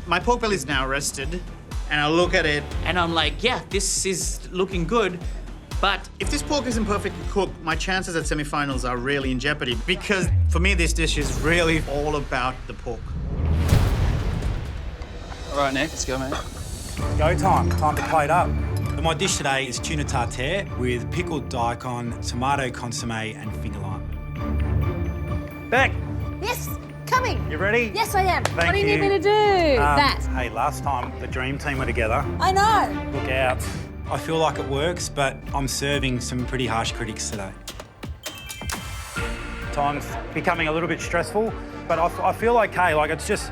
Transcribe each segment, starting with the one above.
My pork belly is now rested, and I look at it, and I'm like, yeah, this is looking good. But if this pork isn't perfectly cooked, my chances at semi-finals are really in jeopardy, because for me, this dish is really all about the pork. All right, Nick, let's go, mate. Go time. Time to plate up. My dish today is tuna tartare with pickled daikon, tomato consomme and finger lime. Beck! Yes, coming. You ready? Yes, I am. Thank What do you you. need me to do? That. Hey, last time the dream team were together. I know. Look out. I feel like it works, but I'm serving some pretty harsh critics today. Time's becoming a little bit stressful, but I feel okay. Like it's just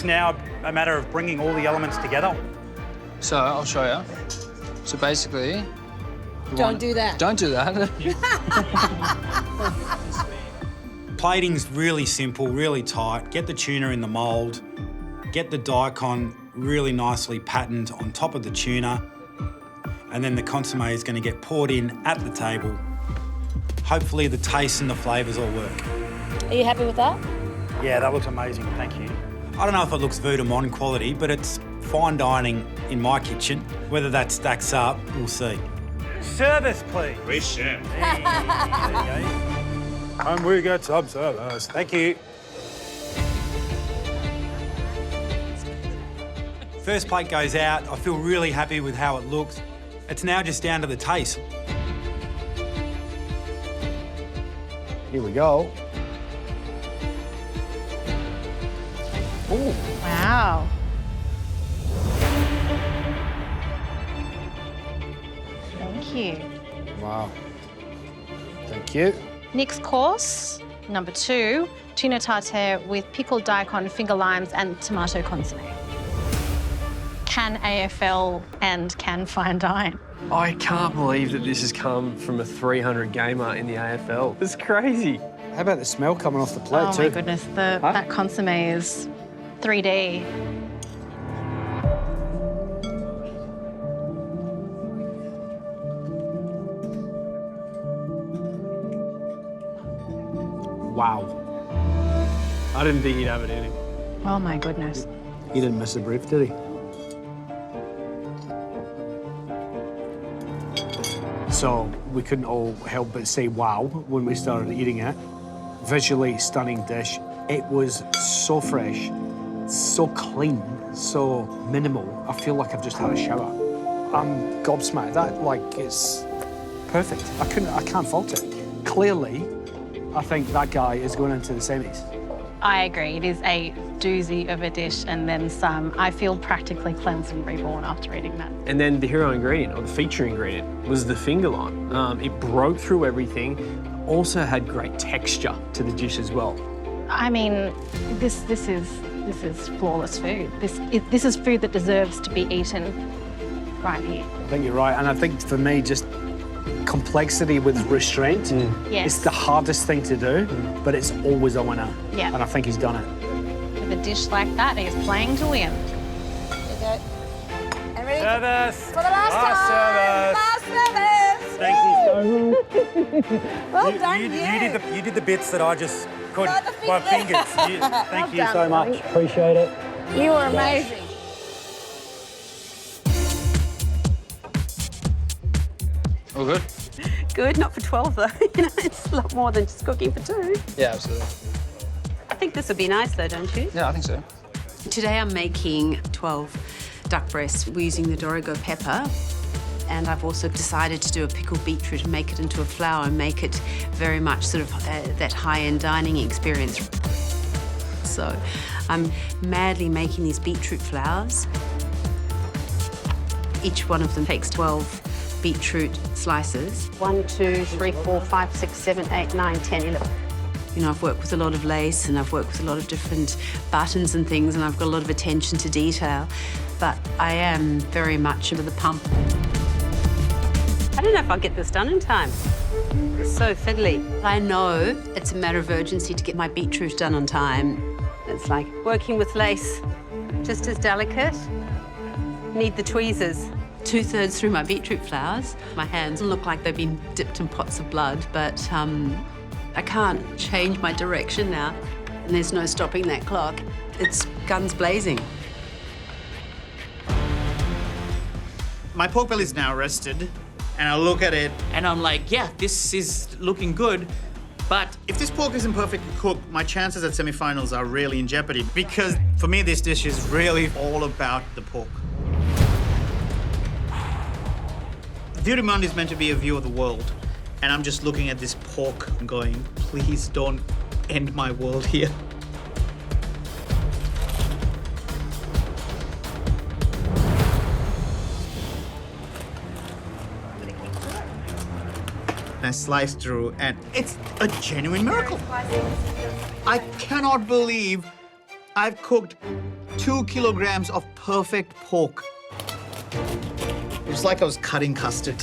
now a matter of bringing all the elements together. So I'll show you. So basically, Don't do that. Don't do that. Plating's really simple, really tight. Get the tuna in the mould, get the daikon really nicely patterned on top of the tuna, and then the consomme is going to get poured in at the table. Hopefully the taste and the flavours all work. Are you happy with that? Yeah, that looks amazing, thank you. I don't know if it looks Vue de Monde quality, but it's fine dining in my kitchen. Whether that stacks up, we'll see. Service, please. Oui, chef. There you go. And we get some service. Thank you. First plate goes out. I feel really happy with how it looks. It's now just down to the taste. Here we go. Ooh. Wow. Thank you. Wow. Thank you. Nick's course, number 2, tuna tartare with pickled daikon, finger limes and tomato consomme. Can AFL and can fine dine. I can't believe that this has come from a 300 gamer in the AFL. It's crazy. How about the smell coming off the plate Oh too? my goodness, that consomme is 3D. Wow. I didn't think he'd have it in him. Oh my goodness. He didn't miss a brief, did he? So we couldn't all help but say wow when we started eating it. Visually stunning dish. It was so fresh, so clean, so minimal. I feel like I've just had a shower. I'm gobsmacked. That, like, it's perfect. I can't fault it. Clearly, I think that guy is going into the semis. I agree, it is a doozy of a dish and then some. I feel practically cleansed and reborn after eating that. And then the hero ingredient, or the feature ingredient, was the finger lime. It broke through everything, also had great texture to the dish as well. I mean, this is flawless food. This is food that deserves to be eaten right here. I think you're right, and I think for me, just complexity with restraint Yes. is the hardest thing to do, but it's always a winner. Yeah. And I think he's done it. With a dish like that, he's playing to win. And ready Service. for the last time. Service. Last service. Thank you so much. Well done, you. You did the bits that I just couldn't. No, the My fingers. fingers. Thank you done, so much. buddy. Appreciate it. You were amazing. All good? Good, not for 12 though. You know, it's a lot more than just cooking for 2. Yeah, absolutely. I think this would be nice though, don't you? Yeah, I think so. Today I'm making 12 duck breasts. We're using the Dorigo pepper. And I've also decided to do a pickled beetroot and make it into a flour and make it very much sort of that high-end dining experience. So I'm madly making these beetroot flours. Each one of them takes 12 beetroot slices. 1, 2, 3, 4, 5, 6, 7, 8, 9, 10, 11. You know, I've worked with a lot of lace and I've worked with a lot of different buttons and things, and I've got a lot of attention to detail, but I am very much into the pump. I don't know if I'll get this done in time. It's so fiddly. I know it's a matter of urgency to get my beetroot done on time. It's like working with lace, just as delicate. Need the tweezers. 2/3 through my beetroot flours. My hands look like they've been dipped in pots of blood, but I can't change my direction now, and there's no stopping that clock. It's guns blazing. My pork belly is now rested, and I look at it, and I'm like, yeah, this is looking good. But if this pork isn't perfectly cooked, my chances at semi-finals are really in jeopardy, because for me, this dish is really all about the pork. View du Monde is meant to be a view of the world, and I'm just looking at this pork and going, please don't end my world here. And slice through, and it's a genuine miracle. I cannot believe I've cooked 2 kilograms of perfect pork. It was like I was cutting custard.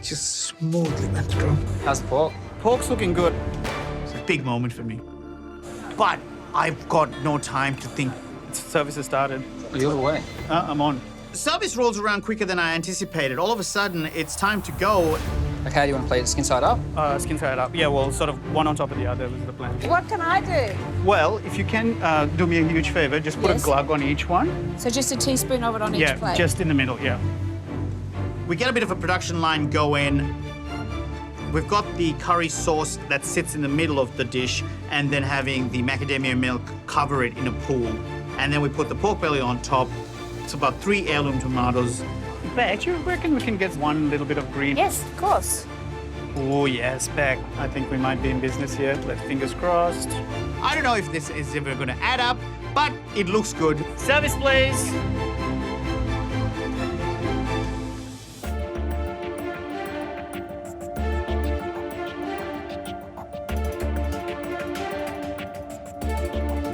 Just smoothly went through. How's the pork? Pork's looking good. It's a big moment for me. But I've got no time to think. Service has started. You're away. I'm on. Service rolls around quicker than I anticipated. All of a sudden, it's time to go. Okay, how do you want to play it? Skin side up? Skin side up. Yeah, well, sort of one on top of the other was the plan. What can I do? Well, if you can do me a huge favor, just put Yes. a glug on each one. So just a teaspoon of it on each Yeah, plate? just in the middle, yeah. We get a bit of a production line going. We've got the curry sauce that sits in the middle of the dish, and then having the macadamia milk cover it in a pool. And then we put the pork belly on top. It's about 3 heirloom tomatoes. Beck, you reckon we can get one little bit of green? Yes, of course. Oh, yes, Beck. I think we might be in business here. Let's fingers crossed. I don't know if this is ever gonna add up, but it looks good. Service, please.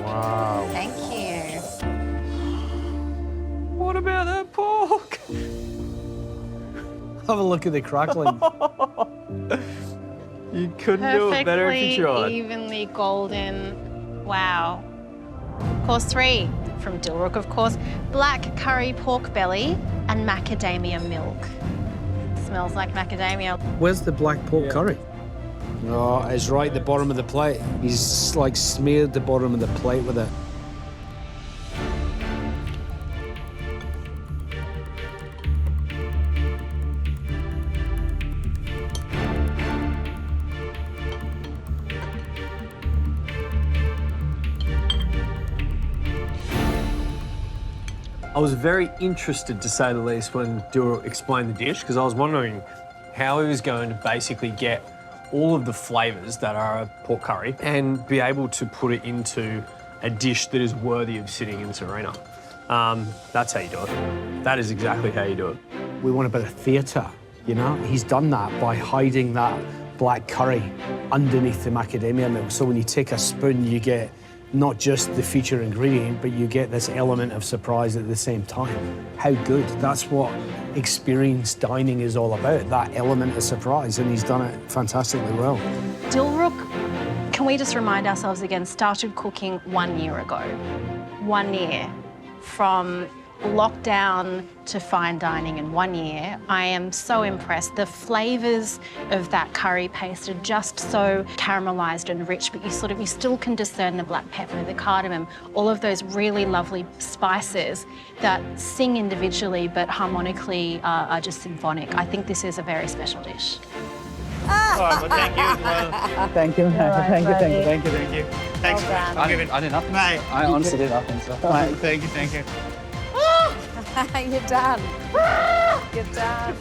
Wow. Thank you. What about that pork? Have a look at the crackling. You couldn't do it better if you tried. Perfectly evenly golden. Wow. Course 3 from Dilruk, of course. Black curry pork belly and macadamia milk. Smells like macadamia. Where's the black pork curry? Oh, it's right at the bottom of the plate. He's like smeared the bottom of the plate with it. I was very interested, to say the least, when Dilruk explained the dish, because I was wondering how he was going to basically get all of the flavours that are a pork curry and be able to put it into a dish that is worthy of sitting in this arena. That's how you do it. That is exactly how you do it. We want a bit of theatre, you know? He's done that by hiding that black curry underneath the macadamia milk. So when you take a spoon, you get not just the feature ingredient, but you get this element of surprise at the same time. How good. That's what experienced dining is all about, that element of surprise, and he's done it fantastically well. Dilruk, can we just remind ourselves again, started cooking 1 year ago. 1 year. From lockdown to fine dining in 1 year. I am so impressed. The flavours of that curry paste are just so caramelised and rich, but you still can discern the black pepper, the cardamom, all of those really lovely spices that sing individually but harmonically are just symphonic. I think this is a very special dish. Oh, well, thank you as well. Thank you. Thank you. Thanks. Well done. I did nothing. Mate. I honestly did nothing. So. Mate, thank you. You're done. You're done.